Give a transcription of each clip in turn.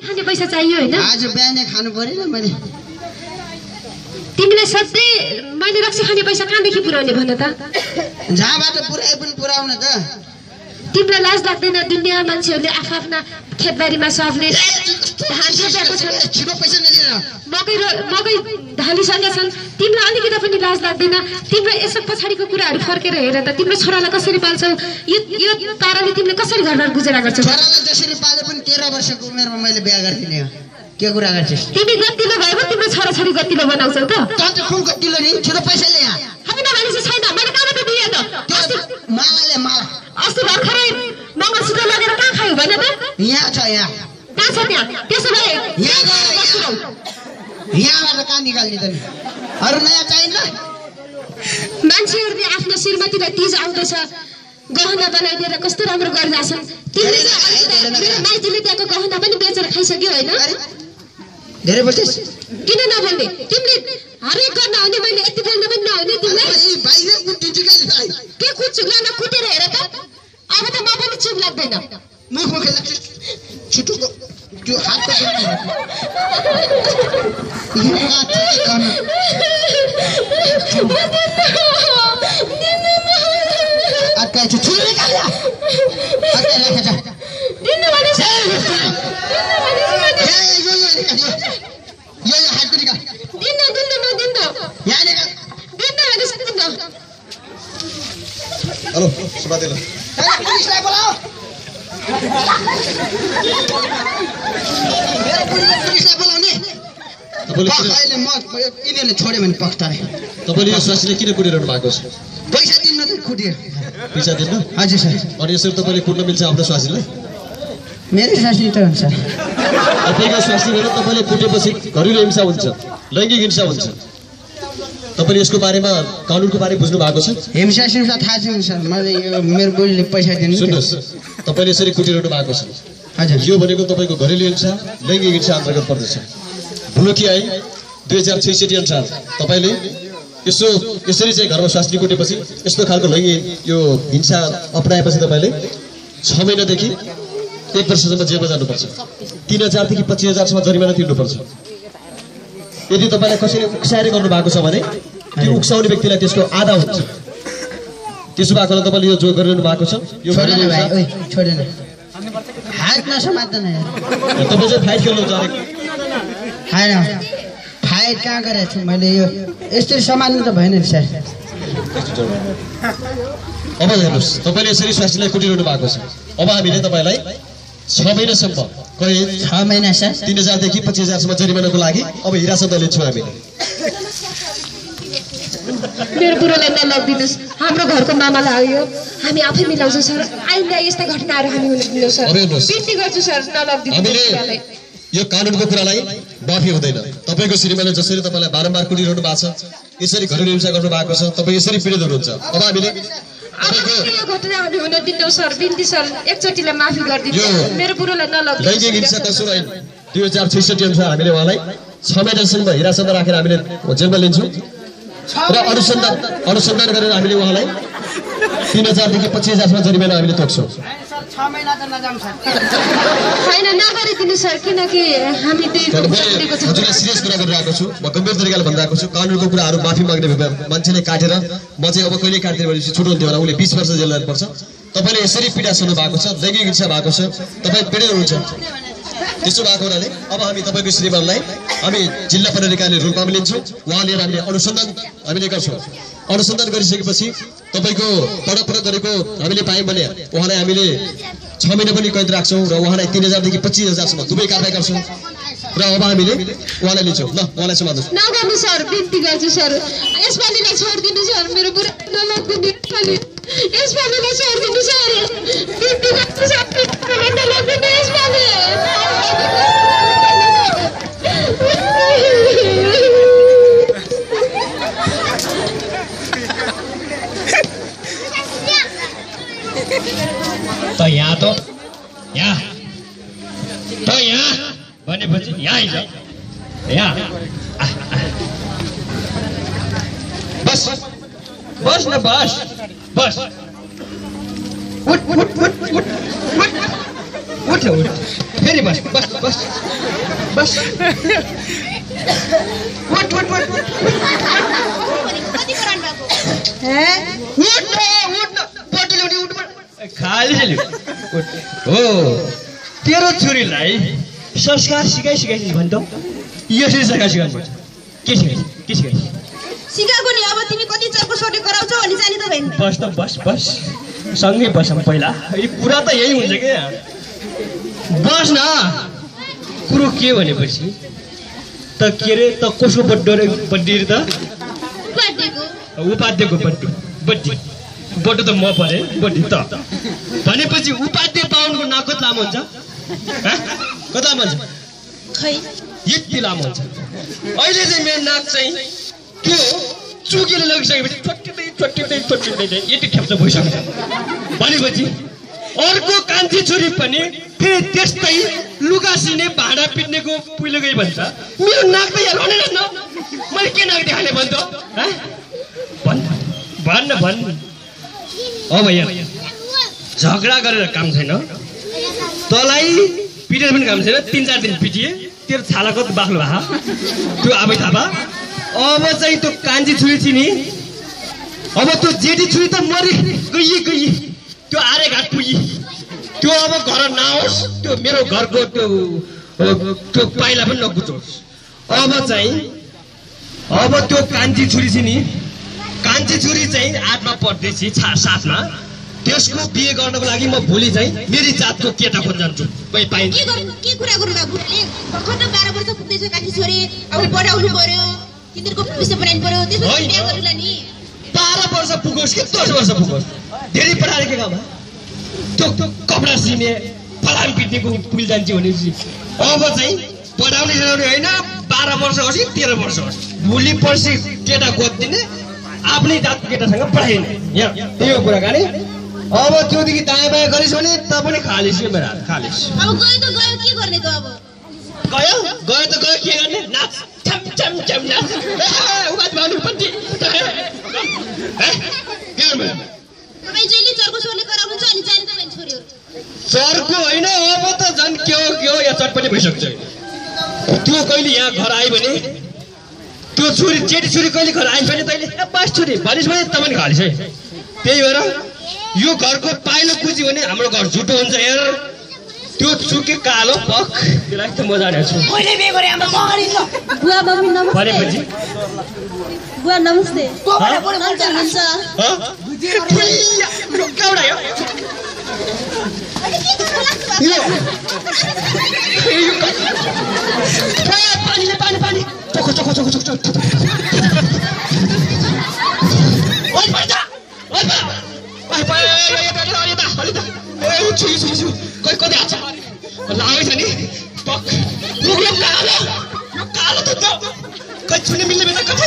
खाने पैसा चाहियो हैन आज बिहानै खानु पर्यो मैले तिमीले सधैँ मैले रक्सी खाने पैसा कहाँदेखि पुर्याउने भन त जहाँबाट पुर्याए पनि पुर्याउन त तिमीलाई लाज लाग्दैन दुनिया मान्छेहरूले आफ्ना खेतबारीमा सबले धान रोपेको छन् छिटो पैसा नदिएर मकै ढालिसकेका छन् तिमीलाई अलिकति पनि लाज लाग्दैन तिम्रो यसो पछाडिको कुराहरू फर्केर हेर त तिम्रो छोरालाई कसरी पाल्छौ यो ताराले तिमीले कसरी घरबार गुजारा गर्छौ छोरालाई जसरी पाले पनि 13 वर्षको उमेरमा मैले बिहे गरिदिने हो के कुरा गर्छस् तिमी गतिलो भएको तिम्रो छोराछोरी गतिलो बनाउँछौ त चाहिँ कुन गतिलो नि छिटो पैसा ले यहाँ हामी नभनेपछि छैन मैले कहाँ त दिए त मालाले माला अस्ति भर्खरै मङ्गलसूत्र लगेर कहाँ खायौ भन त यहाँ छ यहाँ कहाँ छ त्यहाँ त्यसो भए यहाँ गएर यहाँबाट कहाँ निकाल्ने त नि अरू नयाँ चाहिन्छ मान्छेहरूले आफ्नो श्रीमतीलाई तीज आउँदैछ गहना बनाइदिएर कस्तो राम्रो गरिरहेछन् तिमीले माइतीले त्यहाँको गहना पनि बेचेर खाइसक्यो होइन धेरै बोल्छस् किन नबोल्ने तिमीले हरेक गर्न आउने मैले यति बोल्न पनि नहुने तिमीलाई बाहिर कुटिन्छु के कुट्छु ल कुटेर हेर त अब त म पनि चुप लाग्दैन मुख लाग्छ छिटो त्यो हातको अक्का छिटो निकाल अक्का राखेछ दिनु भने यो हातको निकाल दिन्न म दिन्न यहाँ निकाल दिन्न भने दिन्न हेलो सुबादेला पुलिसलाई बोलाऊ मेरो पुलिसलाई बोलाउने अहिले म यिनीहरूले छोड्यो भने पक्ताले तपाईँले यो स्वास्नीले किन कुटिरहनु भएको छ पैसा दिनु त कुटियो पैसा दिनु हजुर सर अनि यसरी तपाईँले कुट्न मिल्छ आफ्नो स्वास्नीलाई मेरो स्वास्नी त हुन्छ तपाईँको स्वास्नीबाट तपाईँले कुटेपछि घरेलु हिंसा हुन्छ लैङ्गिक हिंसा हुन्छ तपाईँले यसको बारेमा कानुनको बारे बुझ्नु भएको छ हिंसा सिंसा थाहा छैन सर मैले यो मेरो बुढीले पैसा दिनु सुन्नुहोस् तपाईँले यसरी कुटिरहनु भएको छ हजुर यो भनेको तपाईँको घरेलु हिंसा लैङ्गिक हिंसा अन्तर्गत पर्दछ बुलोकी ऐन 2066 अनुसार तपाईँले यसरी चाहिँ घरमा स्वास्नी कुटेपछि यस्तो खालको लैङ्गिक यो हिंसा अपनाएपछि तपाईँले 6 महिनादेखि 1 वर्षसम्म जेलमा जानुपर्छ 3000 देखि 25000 सम्म जरिमाना तिर्नुपर्छ यदि तपाईँलाई कसैले उक्साएर गर्नु भएको छ भने त्यो उक्साउने व्यक्तिलाई त्यसको आधा हुन्छ त्यसो भएकोले तपाईँले यो जो गरिरहनु भएको छ यो छोडेन हातमा समात्दैन तपाईँ चाहिँ फाइट खेल्नुहुन्छ होइन फाइट कहाँ गरेको छु मैले यो यस्तरी समात्नु त भएन नि सर अब हेर्नुहोस् तपाईँले यसरी स्वास्नीलाई कुटिरहनु भएको छ अब हामीले तपाईँलाई 6 महिनासम्म करिब 6 महिना सर 3000 देखि 25000 सम्म जरिमानाको लागि अब हिरासतमा लिन्छौँ हामीले मेरो बुढोलाई नलगिदिनुहोस् हाम्रो घरको मामालाई आयो हामी आफै मिलाउँछौँ सर आइन्दा यस्ता घटनाहरू हामी हुन दिदैनौँ सर बिन्ती गर्छु सर नलगिदिनुहोस् यो कानुनको कुरालाई माफी हुँदैन तपाईको श्रीमानले जसरी तपाईलाई बारम्बार कुटिरहनु भएको छ यसरी घरेलु हिंसा गर्नु भएको छ तपाईँ यसरी पीडित हुनुहुन्छ अब हामीले यो घटना हामी हुन दिदैनौँ सर बिन्ती सर एकचोटिलाई माफी गरिदिनुहोस् मेरो बुढोलाई नलगिदिनुहोस् लैङ्गिक हिंसा कसुर ऐन 2066 अनुसार हामीले उहाँलाई 6 महिनासम्म हिरासतमा राखेर हामीले जेलमा लिन्छौँ र अनुसन्धान गरेर हामीले उहाँलाई 3000 देखि 25000 सम्म जरिमाना हामीले तोक्छौँ 6 महिना त नजाम सर हैन नगरिदिनु सर किनकि हामी हजुरलाई सिरियस कुरा गरिरहेको छु म गम्भीर तरिकाले भनिरहेको छु कानुनको कुराहरू माफी माग्ने मान्छेले काटेर म चाहिँ अब कहिले काट्दिनँ भनेपछि छुट हुन्थ्यो होला उसले 20 वर्ष जेल जानुपर्छ तपाईँले यसरी पीडा सुन्नु भएको छ लैङ्गिक हिंसा भएको छ तपाईँ पीडित हुनुहुन्छ त्यसो भएको हुनाले अब हामी तपाईँको श्रीमानलाई हामी जिल्ला पदाधिकारीले रूपमा लिन्छौँ उहाँ लिएर हामीले अनुसन्धान हामीले गर्छौँ अनुसन्धान गरिसकेपछि तपाईँको तडप गरेको हामीले पायौँ भने उहाँलाई हामीले 6 महिना पनि कैद राख्छौँ र उहाँलाई 3000 देखि 25000 सम्म दुवै कारबाही गर्छौँ र अब हामीले उहाँलाई लिन्छौँ ल उहाँलाई समात्नुहोस् नगर्नु सर बिन्ती गर्छु सर यसपालिलाई छोडिदिनु सर मेरो बुढा नलगिदिनु यसपालिलाई छोडिदिनु सर बिन्ती गर्छु सर नलगिदिनु यसपालि त यहाँ भनेपछि यहाँ आइज यहाँ बस बस न बस बस उठ उठ उठ उठ उठ उठ फेरि बस बस बस बस उठ उठ उठ उठ उठ बोतल उठ उठ खाली चल्यो उठ हो तेरो छोरीलाई संस्कार सिकाइसिकाइसिस भन् त यसरी संस्कार सिकाउनुपर्छ के सिकाइस सिकाएको नि अब तिमी कति चर्को सोटे कराउँछौ अनि जानी त भएन बस त बस बस सँगै बसौँ पहिला यो कुरा त यही हुन्छ क्या बस न कुरो के भनेपछि त के अरे त कसको बड्डो रे बड्डी त उपाध्यको बड्डी बड्डो त म परे बड्डी त भनेपछि उपाध्य पाउनुको नाक कति लामो हुन्छ कति लामो हुन्छ खै यति लामो हुन्छ अहिले चाहिँ मेरो नाक चाहिँ त्यो चुकेर लगिसकेपछि छोटिँदै यति खेप्छ भइसक्छ भनेपछि अर्को कान्छी छोरी पनि फेरि त्यस्तै लुगा सिने भाँडा पिट्नेको पुइलो गई भन्छ मेरो नाक त यहाँ रहेन न मैले के नाक देखाने भन्छ भन्न अब यहाँ झगडा गरेर काम छैन तँलाई पिटेर पनि काम छैन 3-4 दिन पिटिए तेरो छाला कति बाक्लो भए त्यो आबै थाहा अब चाहिँ त्यो कान्छी छुरी थियो नि अब त्यो जेठी छुरी त मरि गई त्यो आरे घाट पुगी त्यो अब घर नआओस् त्यो मेरो घरको त्यो पाइला पनि नकुचोस् अब त्यो कान्छी छुरी छ नि कान्छी छुरी चाहिँ 8मा पढ्दैछ 7मा त्यसको बिहे गर्नको लागि म भोलि चाहिँ मेरी जातको केटा खोज्न जान्छु पाइन्छ के कुरा गर्नु बुढाले भर्खर 12 वर्ष पुग्दैछ कान्छी छोरी अब पढाउनु पर्यो तिनीहरुको भविष्य बनाउनु पर्यो त्यसपछि बिहे गर्नुला नि 12 वर्ष पुगोस् कि 10 वर्ष पुगोस् धेरै पढाएर के काम त्यो कपडा सिने फलाम पिट्नेको पुल जान्छु भनेपछि अब चाहिँ पढाउने जरुरी होइन 12 वर्ष होस् कि 13 वर्ष होस् भोलि पर्सि केटा खोज्दिने आफ्नै जातको केटासँग पढाइने यहाँ त्यही हो कुराकानी अब त्योदेखि दायाँ बायाँ गरिस् भने त पनि खालिस यो मेरो हात खालिस अब गयो त गयो के गर्ने त अब गयो त गयो के गर्ने नाच छम छम छम नाच उबाद भानु पट्टि तपाई जहिले चर्को सोले कराउनुहुन्छ अनि जाने त भएन छोरीहरु चर्को होइन अब त झन् के हो या चटपटी भइसक्छ त्यो कहिले यहाँ घर आयो भने त्यो छोरी जेठी छोरी कहिले घर आइस भने तैँले बस छोरी भनिस् भने त पनि खालिस है त्यही भएर यो घरको पाइलो कुची भने हाम्रो घर झुटो हुन्छ हेर त्यो चुके कालो पक त्यसलाई त म जानेको छु मैले बिहे गरे हाम्रो मगरी ल बुवा मम्मी नमस्ते भनेपछि बुवा नमस्ते हुन्छ हुन्छ एउटा यो पानी चोको ओइ पर्दा कति हाल्छ लागेछ नि कालो त कति छुने मिल्ने बेला कति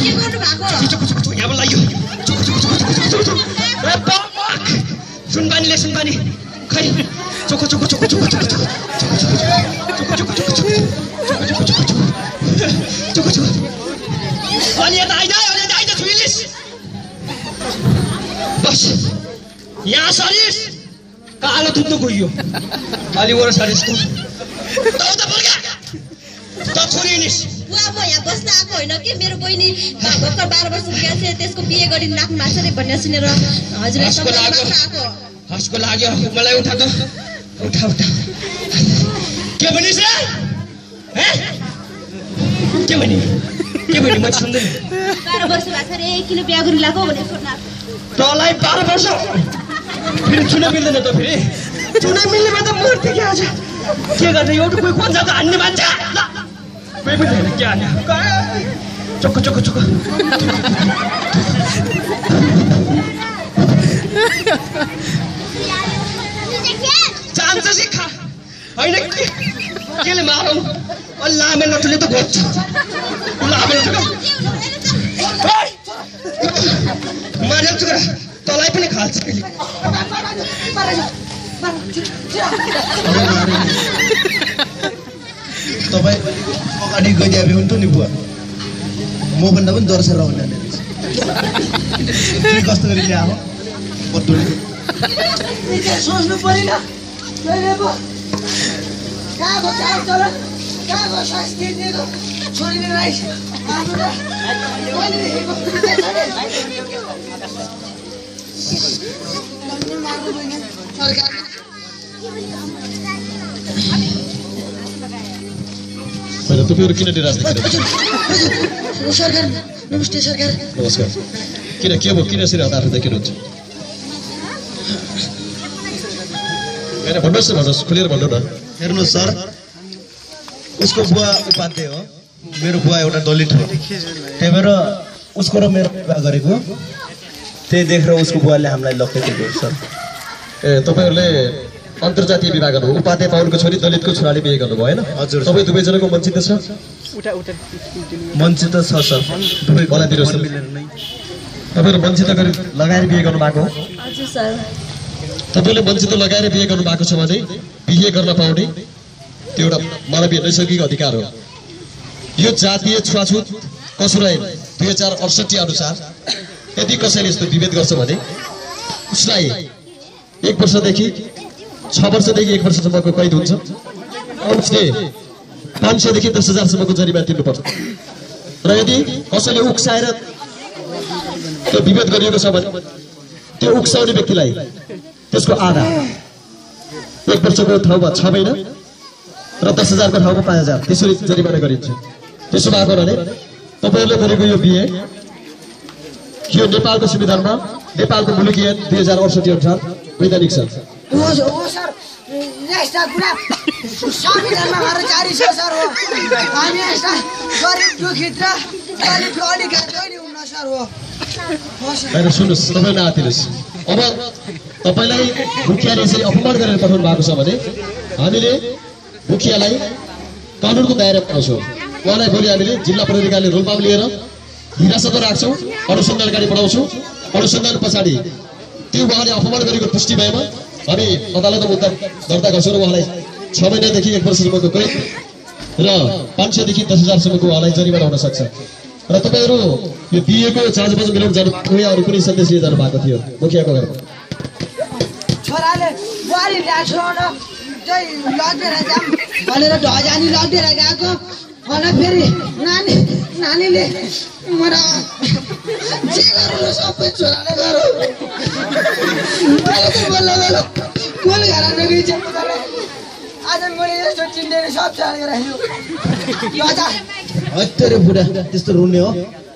के गर्नु भएको यहाँ लाग्यो सुनबानीले खै चोको अनि यता आइज छुइलिस बस यहाँ सरिस कालो दुध गइयो अलि वरा सरिस त छोरी निस बुवा म यहाँ बस्न आएको होइन कि मेरो बहिनी भर्खर 12 वर्ष पुगेको छ त्यसको बिहे गरिन राख्नु भएको छ रे भन्ने सुनेर हजुरलाई सम्झाउन आएको हस्को लाग्यो मलाई उठा त उठा के भनिस रे के भनि म सुन्दैन 12 वर्ष भएको छ रे किन बिहे गरिन लाग्यो भनेर सोध्न तँलाई 12 वर्ष फेरि चुन मिल्दैन त फेरि चुन मिल्ने त मूर्ति के आज के गर्ने एउटा कोही कोन जात हान्ने मान्छे कोही पनि छैन के हान्ने चोको चान्छ सिखा होइन केले मारौँ लामे नटुले त घोज्छ लामे मारेर चुक्रा तँलाई पनि खाल्छ फेरि तपाईँ अगाडि गइदिए भए हुन्थ्यो नि बुवा म भन्दा पनि दर्शक रहने कस्तो गरी ल्याएको बटुले सोच्नु परेन मैले पो कहाँको चाल चलन कहाँको संस्कृतिको छोरीले राइस तपाईँहरू किन निराश सरकार नमस्ते सरकार नमस्कार किन के भयो किन यसरी हतार देखिनुहुन्छ होइन भन्नुहोस् न भन्नुहोस् खुलेर भन्नु न हेर्नुहोस् सर उसको बुवा उपाध्याय हो मेरो बुवा एउटा दलित हो त्यही भएर उसको र मेरो विवाह गरेको त्यही देखेर उसको बुवाले हामीलाई लखेटेको सर ए तपाईँहरूले अन्तर्जातीय विवाह गर्नुभयो उपाध्याय पाउनको छोरी दलितको छोराले बिहे गर्नुभयो होइन हजुर तपाईँ दुवैजनाको वञ्चित छ वञ्चित छ सर दुवै बनाइदिनुहोस् तपाईँहरू वञ्चित गरी लगाएर बिहे गर्नुभएको हो हजुर सर तपाईँले वञ्चित लगाएर बिहे गर्नु भएको छ भने बिहे गर्न पाउने त्यो एउटा मानवीय नैसर्गिक अधिकार हो यो जातीय छुवाछुत कसुर ऐन 2068 अनुसार यदि कसैले यस्तो विभेद गर्छ भने उसलाई 1 वर्षदेखि 6 वर्षदेखि 1 वर्षसम्मको कैद हुन्छ उसले 500 देखि 10,000 सम्मको जरिमाना तिर्नुपर्छ र यदि कसैले उक्साएर त्यो विभेद गरिएको छ भने त्यो उक्साउने व्यक्तिलाई त्यसको आधा 1 वर्षको ठाउँमा 6 महिना र 10,000 को ठाउँमा 5,000 त्यसरी जरिमाना गरिन्छ त्यसो भएको हुनाले तपाईहरुले गरेको यो बिहे यो नेपालको संविधानमा नेपालको मुलुकी ऐन 2068 अनुसार वैधानिक छ हो सर यस्ता कुरा संविधानमा हर जारी छ सर हो हामी यस्ता गरिब दुखित र दलितको अधिकार छैन हुन सर हो हैन सुन्नुस् तपाई नआतिनुस् अब तपाईलाई मुखियाले यसरी अपमान गरेर पठाउनु भएको छ भने हामीले मुखियालाई कानुनको दायरामा ल्याउँछौँ उहाँलाई भोलि हामीले जिल्ला प्रहरीले रोलपाम लिएर हिरासतमा राख्छौँ अनुसन्धान गाडी बढाउँछौँ अनुसन्धान पछाडि त्यो उहाँले अपमान गरेको पुष्टि भएमा हामी अदालतमा मुद्दा दर्ता गर्छौँ र उहाँलाई 6 महिनादेखि 1 वर्षसम्मको कैद र 500 देखि 10,000 सम्मको उहाँलाई जरिमाना हुन सक्छ र तपाईहरु यो बिहेको चार्जबाज मिलाउन जानु अरु कुनै सन्देश लिएर जानु भएको थियो मुखियाको घरमा छोराले बुहारी ल्याछौँ न जै लगेर जाम भनेर ढजानी लगेर गएको अनि फेरि नानीले मरा जे गर्नु सबै छोराले गरौ मैले त बोल्ला कोल घराना गइछ आज मैले यस्तो चिन्दैन सब छाडेर राख्यो लजा हत्तेरे बुढा त्यस्तो रुने हो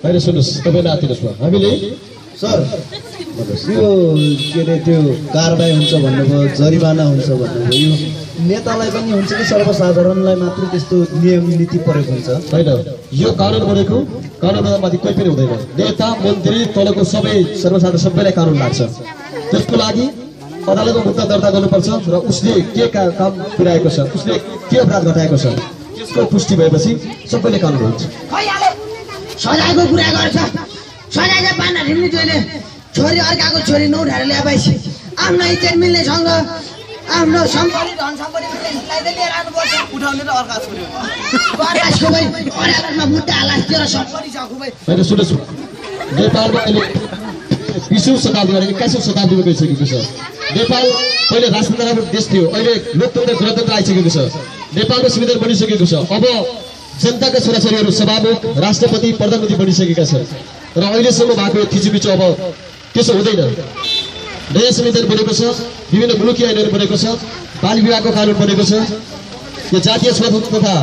हैन सुन्नुस् तपाईले आतिनुस् न हामीले सर यो के रे त्यो कारबाही हुन्छ भन्नुभयो जरिमाना हुन्छ भन्नुभयो यो नेतालाई पनि हुन्छ कि सर्वसाधारणलाई मात्र त्यस्तो नियम नीति प्रयोग हुन्छ हैन यो कानुन भनेको कानुनमा माथि कोही पनि हुँदैन नेता मन्त्री तलको सबै सर्वसाधारण सबैलाई कानुन लाग्छ त्यसको लागि अदालतमा मुद्दा दर्ता गर्नुपर्छ र उसले के काम पुर्याएको छ उसले के अपराध घटाएको छ त्यसको पुष्टि भएपछि सबैले कानुन हुन्छ खैयाले सजायको कुरा गर्छ सजायले पाना हिँड्ने जोइले छोरी अर्काको छोरी नउठाएर ल्याएपछि आफ्नो इज्जत मिल्नेसँग आफ्नो सम्पत्ति धन सम्पत्ति मिल्नेलाई लिएर आउनुपर्छ उठाउने त अर्का छोरी हो अर्काको भाइ अदालतमा मुद्दा हाला तेरो सम्पत्ति छ खुबै हैन सुन्नुस् नेपालमा अहिले 20औं शताब्दीमा 21औं शताब्दीमा गइसकेको छ नेपाल पहिले राजतन्त्रको देश थियो अहिले लोकतन्त्र गणतन्त्र आइसकेको छ नेपालको संविधान बनिसकेको छ अब जनताका छोराछोरीहरू सभामुख राष्ट्रपति प्रधानमन्त्री बनिसकेका छन् र अहिलेसम्म भएको यो थिचोमिचो अब त्यसो हुँदैन नयाँ संविधान बनेको छ विभिन्न मुलुकी ऐनहरू बनेको छ बाल विवाहको कानुन बनेको छ यो जातीय छुवाछुत तथा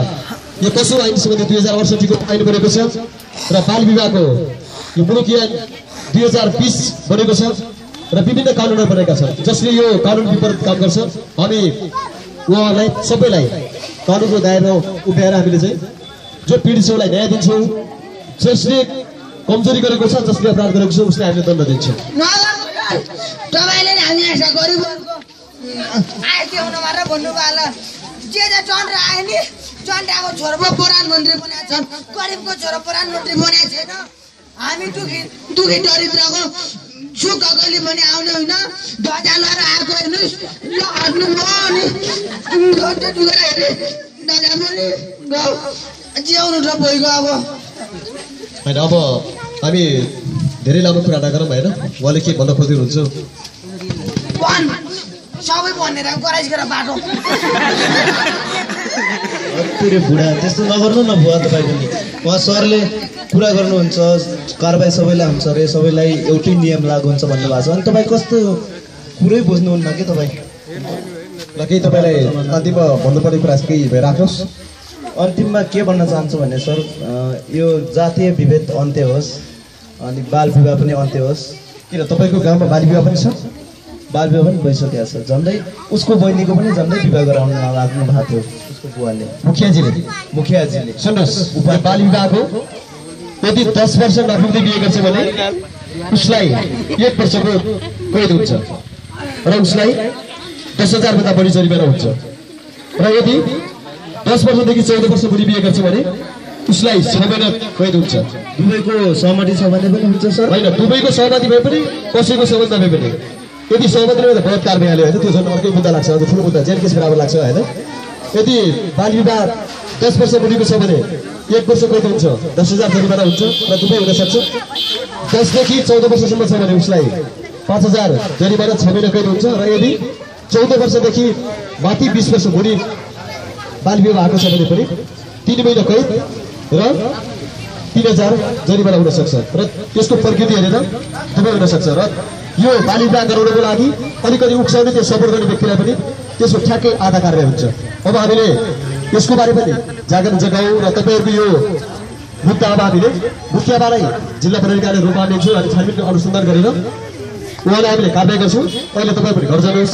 यो कसुर ऐन सम्बन्धी 2068 को ऐन बनेको छ र बाल विवाहको यो मुलुकी ऐन 2020 बनेको छ र विभिन्न कानुनहरू बनेका छन् जसले यो कानुन विपरीत काम गर्छ हामी उहाँलाई सबैलाई कानुनको दायरामा उभ्याएर हामीले चाहिँ जो पीडितहरूलाई न्याय दिन्छौँ जसले कमजोरी गरेको छ जसले अपराध गरेको छ उसले हामीले दण्ड दिन्छौँ तपाईले हामी आशा गरिबको आइते हुन मात्र भन्नुभयो जे जे चन्द्र आए नि चन्द्रको छोरो प्रधानमन्त्री बनेका छन् गरिबको छोरो प्रधानमन्त्री बनेका छैन हामी दुखी दरिद्रको सुख गली पनि आउने होइन ध्वजा लिएर आएको हेर्नुहोस् ल हट्नु नि घन्टे डुगेर हेरे ध्वजा पनि जिउनु र भइगयो अब होइन अब हामी धेरै लामो कुरा नगरौँ होइन उहाँले के भन्न खोजिनुहुन्छ भन् सबै भनेर गराइसकेर बाटो पुरै बुढा त्यस्तो नगर्नु न बुवा तपाईँ पनि उहाँ सरले कुरा गर्नुहुन्छ कारबाही सबैलाई हुन्छ अरे सबैलाई एउटै नियम लागु हुन्छ भन्नुभएको छ अनि तपाईँ कस्तो कुरै बुझ्नुहुन्न कि तपाईँ र केही तपाईँलाई अन्तिममा भन्नुपर्ने कुरा केही राख्नुहोस्। अन्तिममा के भन्न चाहन्छु भने सर यो जातीय विभेद अन्त्य होस् अनि बाल विवाह पनि अन्त्य होस्। किन तपाईँको गाउँमा बाल विवाह पनि छ? बाल विवाह पनि भइसकेको छ झन्डै उसको बहिनीको पनि झन्डै विवाह गराउन लाग्नु भएको थियो उसको बुवाले मुखियाजीले। सुन्नुहोस् बाल विवाहको यदि 10 वर्ष नपुग्दै बिहे गर्छ भने उसलाई 1 वर्षको कैद हुन्छ र उसलाई 10,000 भन्दा बढी जरिमाना हुन्छ र यदि 10 वर्षदेखि 14 वर्ष मुनि बिहे गर्छ भने उसलाई 6 महिना कैद हुन्छ। दुवैको सहमति छ भने पनि हुन्छ सर? होइन, दुवैको सहमति भए पनि कसैको सहमति नभए पनि यदि सहमति नभए त बलात्कार भइहाल्यो होइन, त्यो झन् अर्कै मुद्दा लाग्छ, अझ ठुलो मुद्दा जेल केस बराबर लाग्छ होइन। यदि बाल विवाह 10 वर्ष मुनिको छ भने 1 वर्ष कैद हुन्छ, 10,000 जरिमाना हुन्छ र दुवै हुन सक्छ। 10 देखि 14 वर्षसम्म छ भने उसलाई 5,000 जरिमाना 6 महिना कैद हुन्छ र यदि 14 वर्षदेखि माथि 20 वर्ष मुनि बाल विवाह भएको छ भने पनि 3 महिना कैद र 3,000 जरिमाना हुन सक्छ र त्यसको प्रकृति हेरेर दुवै हुन सक्छ। र यो बाल विवाह गराउनको लागि अलिकति उक्साउने त्यो सपोर्ट गर्ने व्यक्तिलाई पनि त्यसको ठ्याक्कै आधा कार्य हुन्छ। अब हामीले यसको बारे पनि जागरण जगाउँ र तपाईँहरूको यो मुद्दा अब हामीले मुखियाबाटै जिल्ला प्रहरीकाले रूपमा लिन्छौँ अनि छानबिनको अनुसन्धान गरेर उहाँलाई हामीले कारबाही गर्छौँ। अहिले तपाईँ पनि घर जानुहोस्।